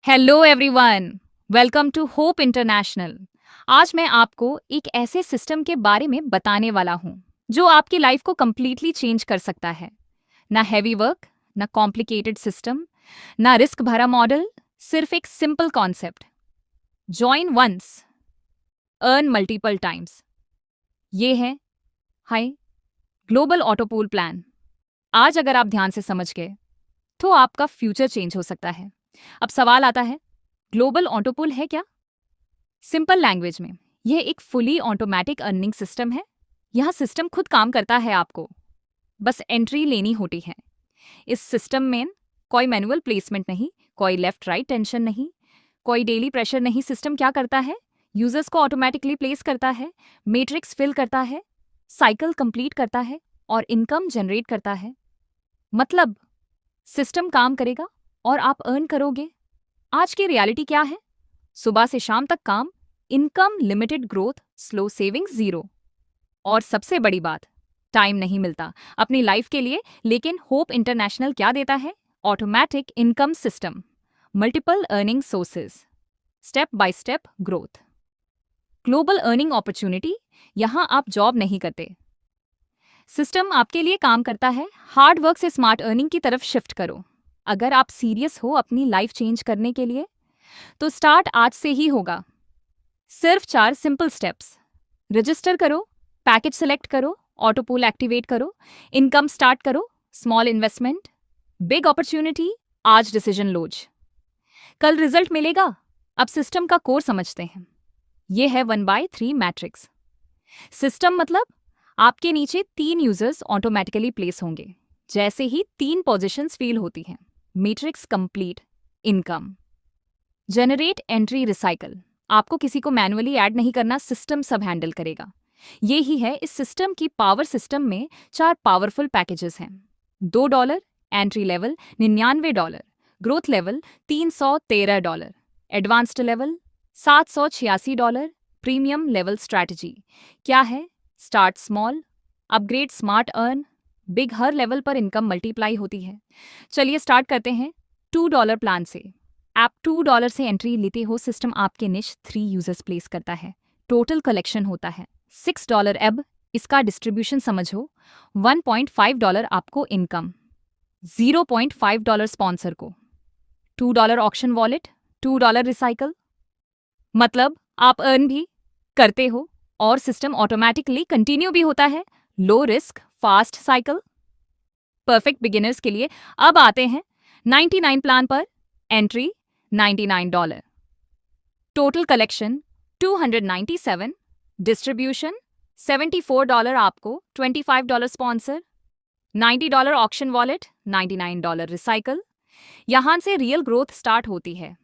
Hello everyone, welcome to Hope International. आज मैं आपको एक ऐसे सिस्टम के बारे में बताने वाला हूँ जो आपकी लाइफ को कम्प्लीटली चेंज कर सकता है। ना हैवी वर्क, ना कॉम्प्लिकेटेड सिस्टम, ना रिस्क भरा मॉडल, सिर्फ एक simple concept. Join once, earn multiple times. ये है high global auto pool plan. आज अगर आप ध्यान से समझ गए तो आपका फ्यूचर चेंज हो सकता है। अब सवाल आता है, ग्लोबल ऑटो पूल है क्या? सिंपल लैंग्वेज में यह एक फुली ऑटोमेटिक अर्निंग सिस्टम है। यह सिस्टम खुद काम करता है, आपको बस एंट्री लेनी होती है। इस सिस्टम में कोई मैनुअल प्लेसमेंट नहीं, कोई लेफ्ट राइट टेंशन नहीं, कोई डेली प्रेशर नहीं। सिस्टम क्या करता है? यूजर्स को ऑटोमेटिकली प्लेस करता है, मैट्रिक्स फिल करता है, साइकिल कंप्लीट करता है और इनकम जनरेट करता है। मतलब सिस्टम काम करेगा और आप अर्न करोगे। आज की रियलिटी क्या है? सुबह से शाम तक काम, income limited, growth slow, savings zero. और सबसे बड़ी बात, टाइम नहीं मिलता अपनी लाइफ के लिए। लेकिन होप इंटरनेशनल क्या देता है? Automatic income system, multiple earning sources, step by step growth, global earning opportunity. यहां आप जॉब नहीं करते, सिस्टम आपके लिए काम करता है। हार्ड वर्क से स्मार्ट अर्निंग की तरफ शिफ्ट करो। अगर आप सीरियस हो अपनी लाइफ चेंज करने के लिए तो स्टार्ट आज से ही होगा। सिर्फ 4 सिंपल स्टेप्स। रजिस्टर करो, पैकेज सेलेक्ट करो, ऑटो पूल एक्टिवेट करो, इनकम स्टार्ट करो, स्मॉल इन्वेस्टमेंट, बिग अपॉर्चुनिटी। आज डिसीजन लोज, कल रिजल्ट मिलेगा। अब सिस्टम का कोर समझते हैं। यह है 1/3 मैट्रिक्स सिस्टम। मतलब आपके नीचे 3 यूजर्स ऑटोमेटिकली प्लेस होंगे जैसे ही 3 पोजीशंस फील होती हैं। Matrix complete, income generate, entry, recycle. आपको किसी को मैनुअली ऐड नहीं करना, सिस्टम सब हैंडल करेगा। ये ही है इस सिस्टम की पावर। सिस्टम में 4 पावरफुल पैकेजेस हैं। $2 entry level, $99, growth level $313, advanced level $786, premium level. Strategy क्या है? Start small, upgrade smart, earn big. हर लेवल पर इनकम मल्टीप्लाई होती है। चलिए स्टार्ट करते हैं $2 प्लान से। आप $2 से एंट्री लेते हो, सिस्टम आपके निश 3 यूजर्स प्लेस करता है। टोटल कलेक्शन होता है $6। अब इसका डिस्ट्रीब्यूशन समझो। $1.5 आपको इनकम, $0.5 स्पॉन्सर को, $2 ऑक्शन वॉलेट, $2 रिसाइकल। मतलब आप अर्न भी करते हो और सिस्टम ऑटोमेटिकली कंटिन्यू भी होता है। Low risk, fast cycle, perfect beginners के लिए। अब आते हैं 99 प्लान पर। एंट्री $99, टोटल कलेक्शन 297, डिस्ट्रीब्यूशन $74 आपको, $25 स्पॉन्सर, $90 ऑक्शन वॉलेट, $99 रिसाइकल। यहां से रियल ग्रोथ स्टार्ट होती है।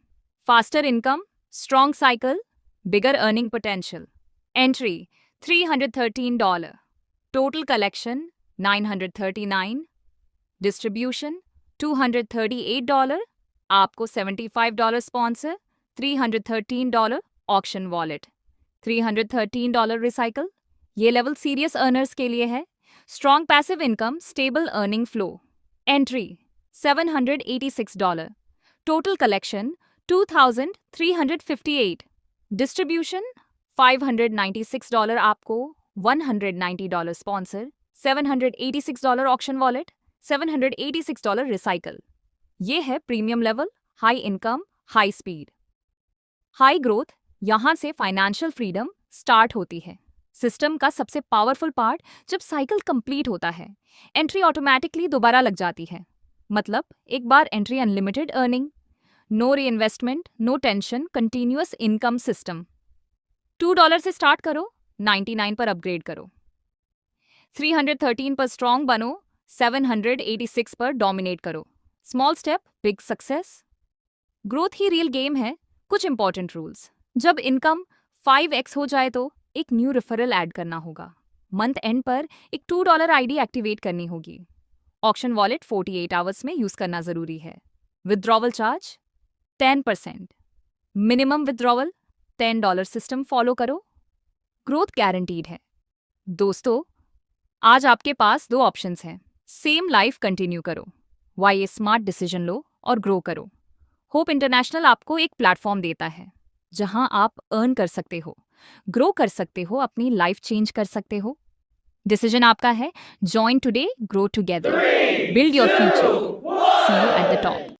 Faster income, strong cycle, bigger earning potential. Entry $313, total collection $939, distribution $238, आपको $75 स्पॉन्सर, $313 ऑक्शन वॉलेट, $313 रिसाइकल। ये लेवल सीरियस अर्नर्स के लिए है। Strong passive income, stable earning flow. Entry $786, total collection $2358, distribution $596, आपको $190 sponsor, $786 auction wallet, $786 recycle. ये है premium level, high income, high speed, high growth. यहां से फाइनेंशियल फ्रीडम स्टार्ट होती है। सिस्टम का सबसे पावरफुल पार्ट, जब साइकिल कंप्लीट होता है एंट्री ऑटोमेटिकली दोबारा लग जाती है। मतलब एक बार entry, unlimited earning, no reinvestment, no tension, continuous income system. $2 से स्टार्ट करो, 99 पर अपग्रेड करो, 313 पर स्ट्रॉन्ग बनो, 786 पर डोमिनेट करो। Small step, big success. Growth ही रियल गेम है। कुछ इंपॉर्टेंट रूल्स। जब इनकम 5x हो जाए तो एक न्यू रेफरल ऐड करना होगा। मंथ एंड पर एक $2 आईडी एक्टिवेट करनी होगी। ऑक्शन वॉलेट 48 आवर्स में यूज करना जरूरी है। Withdrawal charge 10%, minimum withdrawal $10। System follow करो, ग्रोथ गारंटीड है। दोस्तों, आज आपके पास 2 ऑप्शंस हैं। सेम लाइफ कंटिन्यू करो, वाई स्मार्ट डिसीजन लो और ग्रो करो। होप इंटरनेशनल आपको एक प्लेटफॉर्म देता है जहां आप अर्न कर सकते हो, ग्रो कर सकते हो, अपनी लाइफ चेंज कर सकते हो। डिसीजन आपका है। Join today, grow together, build your future. See you at the top.